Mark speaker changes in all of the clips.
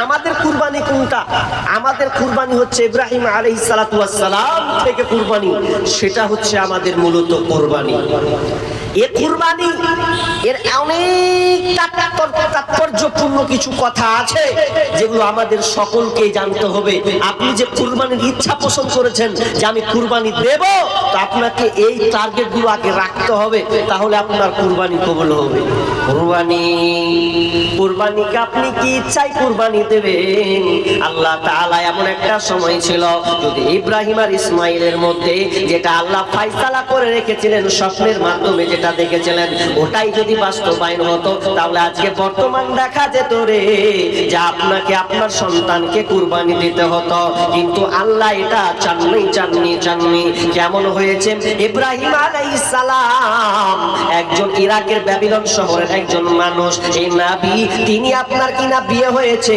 Speaker 1: আমাদের কুরবানি কোনটা? আমাদের কুরবানি হচ্ছে ইব্রাহিম আলাইহিস সালাতু ওয়াস সালাম থেকে কুরবানি, সেটা হচ্ছে আমাদের মূলত কুরবানি। এই কুরবানি এর অনেক তাৎপর্যপূর্ণ কিছু কথা আছে যেগুলো আমাদের সকলকেই জানতে হবে। আপনি যে কুরবানির ইচ্ছা পোষণ করেছেন যে আমি কুরবানি দেব, তো আপনাকে এই টার্গেটগুলো আগে রাখতে হবে, তাহলে আপনার কুরবানি কবুল হবে। কুরবানিকে আপনি কি ইচ্ছায় কুরবানি দেবেন? আল্লাহ তাআলা এমন একটা সময় ছিল যদি ইব্রাহিম আর ইসমাইলের মধ্যে যেটা আল্লাহ ফায়সালা করে রেখেছিলেন, স্বপ্নের মাধ্যমে যেটা দেখেছিলেন, ওটাই যদি বাস্তবায়ন হতো, তাহলে আজকে বর্তমান দেখা যেত রে যে আপনাকে আপনার সন্তানকে কুরবানি দিতে হতো। কিন্তু আল্লাহ এটা চাননি। কেমন হয়েছে? ইব্রাহিম আলাইহিস সালাম একজন ইরাকের ব্যাবিলন শহরের একজন মানুষ, এই নবী, তিনি আপনার কিনা বিয়ে হয়েছে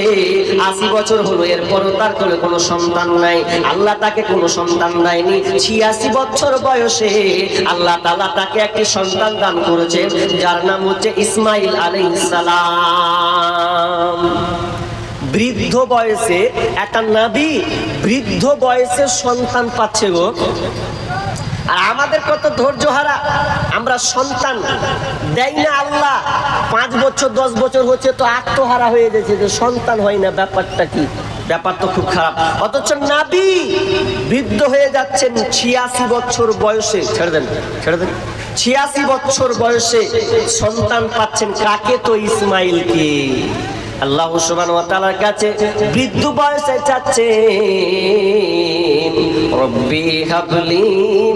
Speaker 1: 80 বছর হলো, এরপরও তার কোলে কোনো সন্তান নাই। আল্লাহ তাকে কোনো সন্তান দেয়নি। 86 বছর বয়সে আল্লাহ তাআলা তাকে একটি সন্তান দান করেছেন, যার নাম হচ্ছে ইসমাইল আলাইহিস সালাম। বৃদ্ধ বয়সে একটা নবী বৃদ্ধ বয়সে সন্তান পাচ্ছে গো। আর আমাদের কত ধৈর্য হারা, আমরা সন্তান দেই না। আল্লাহ 5 বছর 10 বছর হচ্ছে তো আত্মহারা হয়ে গেছে যে সন্তান হয় না। ব্যাপারটা কি? ব্যাপার তো খুব খারাপ। অথচ নবী বৃদ্ধ হয়ে যাচ্ছেন 86 বছর বয়সে। ছেড়ে দেন 86 বছর বয়সে সন্তান পাচ্ছেন কাকে? তো ইসমাইলকে। আল্লাহ সুবহানাহু ওয়া তাআলার কাছে বৃদ্ধ বয়সে চাচ্ছে, রব্বি হাবলি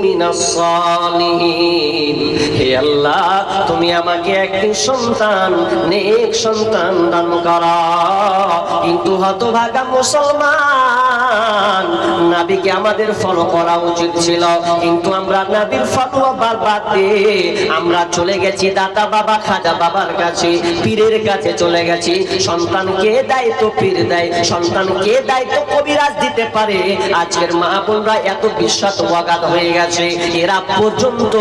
Speaker 1: মিনাস সালিহিন, হে আল্লাহ তুমি আমাকে একটি সন্তান, নেক সন্তান দান করো। কিন্তু হতভাগা মুসলমান, নবীকে আমাদের ফলো করা উচিত ছিল, কিন্তু আমরা নবীর ফতোয়া বাদ দিয়ে আমরা চলে গেছি দাতা বাবা খাজা বাবার কাছে, পীরের কাছে চলে গেছি। সন্তানকে দেয় তো পীর দেয়, সন্তানকে দেয় তো কবিরাজ দিতে পারে। আজকের মা বোনরা এত বিশ্বাসঘাতক হয়ে গেছে, এরা পর্যন্ত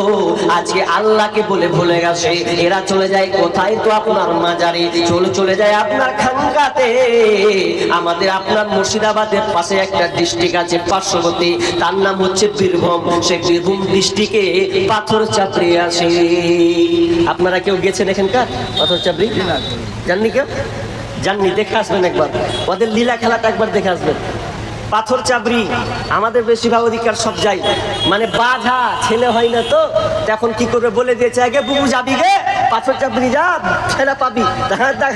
Speaker 1: আজকে আল্লাহকে বলে ভুলে গেছে। এরা চলে যায় কোথায়? তো আপনার মাজারে, চলে যায় আপনার খানকাতে। আমাদের আপনার মুর্শিদাবাদের পাশে একটা ডিস্ট্রিক্ট আছে পার্শ্ববর্তী, তার নাম হচ্ছে বীরভূম। সেই বীরভূম ডিস্ট্রিক্টে পাথর চাপড়ি আছে। আপনারা কেউ গেছেন এখানকার পাথর চাপড়ি? জাননি কেউ? জাননি? দেখে আসবেন একবার, ওদের লীলা খেলাটা একবার দেখে আসবেন। পাথর চাপড়ি আমাদের বেশিরভাগ অধিকার সব যাই, মানে বাধা ছেলে হয় না, তো এখন কি করবে বলে দিয়েছে, আগে বুবু যাবি গে পাথর চাপড়ি, যা ছেলে পাবি। দেখ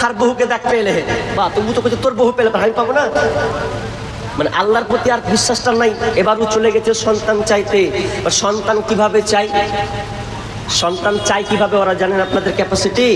Speaker 1: হার বহুকে দেখ পেলে, বা তবু তো কিছু তোর বহু পেলে আমি পাবো না। মানে আল্লাহর প্রতি আর বিশ্বাসটা নাই। এবারও চলে গেছে সন্তান চাইতে। সন্তান কিভাবে চাই? সন্তান চাই কিভাবে ওরা জানেন? আপনাদের ক্যাপাসিটি